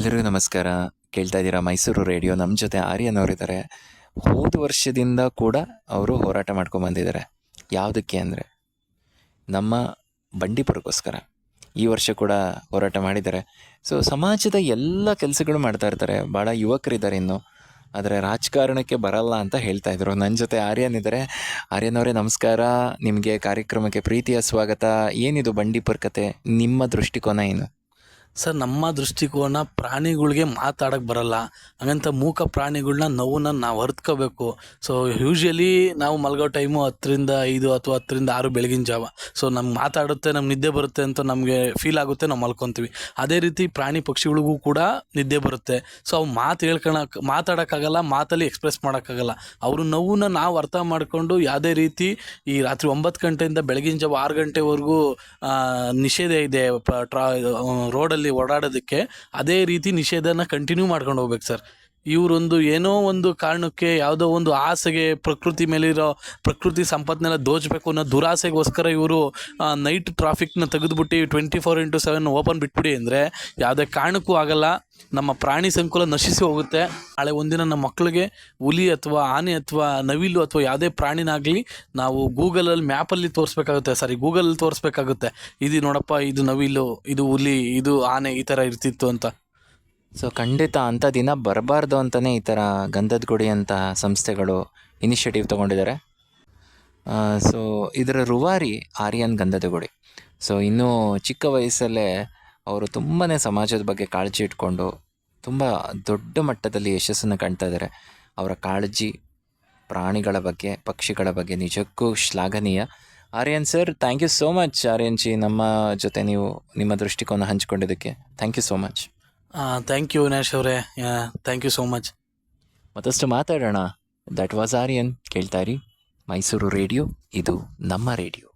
ಎಲ್ಲರಿಗೂ ನಮಸ್ಕಾರ. ಕೇಳ್ತಾ ಇದ್ದೀರಾ ಮೈಸೂರು ರೇಡಿಯೋ. ನಮ್ಮ ಜೊತೆ ಆರ್ಯನ್ ಅವರಿದ್ದಾರೆ. ಹೋದ ವರ್ಷದಿಂದ ಕೂಡ ಅವರು ಹೋರಾಟ ಮಾಡ್ಕೊಂಡು ಬಂದಿದ್ದಾರೆ. ಯಾವುದಕ್ಕೆ ಅಂದರೆ ನಮ್ಮ ಬಂಡೀಪುರಕ್ಕೋಸ್ಕರ ಈ ವರ್ಷ ಕೂಡ ಹೋರಾಟ ಮಾಡಿದ್ದಾರೆ. ಸೊ ಸಮಾಜದ ಎಲ್ಲ ಕೆಲಸಗಳು ಮಾಡ್ತಾ ಇರ್ತಾರೆ. ಭಾಳ ಯುವಕರಿದ್ದಾರೆ ಇನ್ನು, ಆದರೆ ರಾಜಕಾರಣಕ್ಕೆ ಬರಲ್ಲ ಅಂತ ಹೇಳ್ತಾ ಇದ್ರು. ನನ್ನ ಜೊತೆ ಆರ್ಯನ್ ಇದ್ದಾರೆ. ಆರ್ಯನ್ ಅವರೇ ನಮಸ್ಕಾರ. ನಿಮಗೆ ಕಾರ್ಯಕ್ರಮಕ್ಕೆ ಪ್ರೀತಿಯ ಸ್ವಾಗತ. ಏನಿದು ಬಂಡೀಪುರ ಕತೆ? ನಿಮ್ಮ ದೃಷ್ಟಿಕೋನ ಏನು? ಸರ್, ನಮ್ಮ ದೃಷ್ಟಿಕೋನ ಪ್ರಾಣಿಗಳಿಗೆ ಮಾತಾಡೋಕ್ಕೆ ಬರಲ್ಲ. ಹಂಗಂತ ಮೂಕ ಪ್ರಾಣಿಗಳನ್ನ ನೋವನ್ನ ನಾವು ಅರ್ತ್ಕೋಬೇಕು. ಸೊ ಯೂಶ್ವಲಿ ನಾವು ಮಲಗೋ ಟೈಮು 10-5 ಅಥವಾ 10-6 ಬೆಳಗಿನ ಜಾವ. ಸೊ ನಮ್ಗೆ ಮಾತಾಡುತ್ತೆ, ನಮ್ಗೆ ನಿದ್ದೆ ಬರುತ್ತೆ ಅಂತ ನಮಗೆ ಫೀಲ್ ಆಗುತ್ತೆ, ನಾವು ಮಲ್ಕೊತೀವಿ. ಅದೇ ರೀತಿ ಪ್ರಾಣಿ ಪಕ್ಷಿಗಳಿಗೂ ಕೂಡ ನಿದ್ದೆ ಬರುತ್ತೆ. ಸೊ ಅವು ಮಾತಾಡೋಕ್ಕಾಗಲ್ಲ, ಮಾತಲ್ಲಿ ಎಕ್ಸ್ಪ್ರೆಸ್ ಮಾಡೋಕ್ಕಾಗಲ್ಲ. ಅವ್ರ ನೋವನ್ನ ನಾವು ಅರ್ಥ ಮಾಡಿಕೊಂಡು ಯಾವುದೇ ರೀತಿ ಈ ರಾತ್ರಿ 9 ಗಂಟೆಯಿಂದ ಬೆಳಗಿನ ಜಾವ 6 ಗಂಟೆವರೆಗೂ ನಿಷೇಧ ಇದೆ ರೋಡಲ್ಲಿ ಓಡಾಡೋದಕ್ಕೆ. ಅದೇ ರೀತಿ ನಿಷೇಧನ ಕಂಟಿನ್ಯೂ ಮಾಡ್ಕೊಂಡು ಹೋಗ್ಬೇಕು ಸರ್. ಇವರೊಂದು ಏನೋ ಒಂದು ಕಾರಣಕ್ಕೆ, ಯಾವುದೋ ಒಂದು ಆಸೆಗೆ, ಪ್ರಕೃತಿ ಸಂಪತ್ನೆಲ್ಲ ದೋಚಬೇಕು ಅನ್ನೋ ದುರಾಸೆಗೋಸ್ಕರ ಇವರು ನೈಟ್ ಟ್ರಾಫಿಕ್ನ ತೆಗೆದುಬಿಟ್ಟು 24x7 ಓಪನ್ ಬಿಟ್ಬಿಡಿ ಅಂದರೆ ಯಾವುದೇ ಕಾರಣಕ್ಕೂ ಆಗಲ್ಲ. ನಮ್ಮ ಪ್ರಾಣಿ ಸಂಕುಲ ನಶಿಸಿ ಹೋಗುತ್ತೆ. ನಾಳೆ ಒಂದಿನ ನಮ್ಮ ಮಕ್ಕಳಿಗೆ ಹುಲಿ ಅಥವಾ ಆನೆ ಅಥವಾ ನವಿಲು ಅಥವಾ ಯಾವುದೇ ಪ್ರಾಣಿನಾಗಲಿ ನಾವು ಗೂಗಲಲ್ಲಿ ಮ್ಯಾಪಲ್ಲಿ ಗೂಗಲಲ್ಲಿ ತೋರಿಸ್ಬೇಕಾಗುತ್ತೆ. ಇದು ನೋಡಪ್ಪ, ಇದು ನವಿಲು, ಇದು ಹುಲಿ, ಇದು ಆನೆ, ಈ ಥರ ಇರ್ತಿತ್ತು ಅಂತ. ಸೊ ಖಂಡಿತ ಅಂಥ ದಿನ ಬರಬಾರ್ದು ಅಂತಲೇ ಈ ಥರ ಗಂಧದ ಗುಡಿ ಅಂತ ಸಂಸ್ಥೆಗಳು ಇನಿಷಿಯೇಟಿವ್ ತೊಗೊಂಡಿದ್ದಾರೆ. ಸೊ ಇದರ ರೂವಾರಿ ಆರ್ಯನ್ ಗಂಧದ ಗುಡಿ. ಸೊ ಇನ್ನೂ ಚಿಕ್ಕ ವಯಸ್ಸಲ್ಲೇ ಅವರು ತುಂಬಾ ಸಮಾಜದ ಬಗ್ಗೆ ಕಾಳಜಿ ಇಟ್ಕೊಂಡು ತುಂಬ ದೊಡ್ಡ ಮಟ್ಟದಲ್ಲಿ ಯಶಸ್ಸನ್ನು ಕಾಣ್ತಾ ಇದ್ದಾರೆ. ಅವರ ಕಾಳಜಿ ಪ್ರಾಣಿಗಳ ಬಗ್ಗೆ, ಪಕ್ಷಿಗಳ ಬಗ್ಗೆ ನಿಜಕ್ಕೂ ಶ್ಲಾಘನೀಯ. Aryan sir, thank you so much. Aryan ji, ನಮ್ಮ ಜೊತೆ ನೀವು ನಿಮ್ಮ ದೃಷ್ಟಿಕೋನ ಹಂಚ್ಕೊಂಡಿದ್ದಕ್ಕೆ thank you so much. Thank you Vinash ಅವರೇ, ಥ್ಯಾಂಕ್ ಯು ಸೋ ಮಚ್. ಮತ್ತಷ್ಟು ಮಾತಾಡೋಣ. That was Aryan. ಕೇಳ್ತಾ ಇರಿ ಮೈಸೂರು ರೇಡಿಯೋ, ಇದು ನಮ್ಮ ರೇಡಿಯೋ.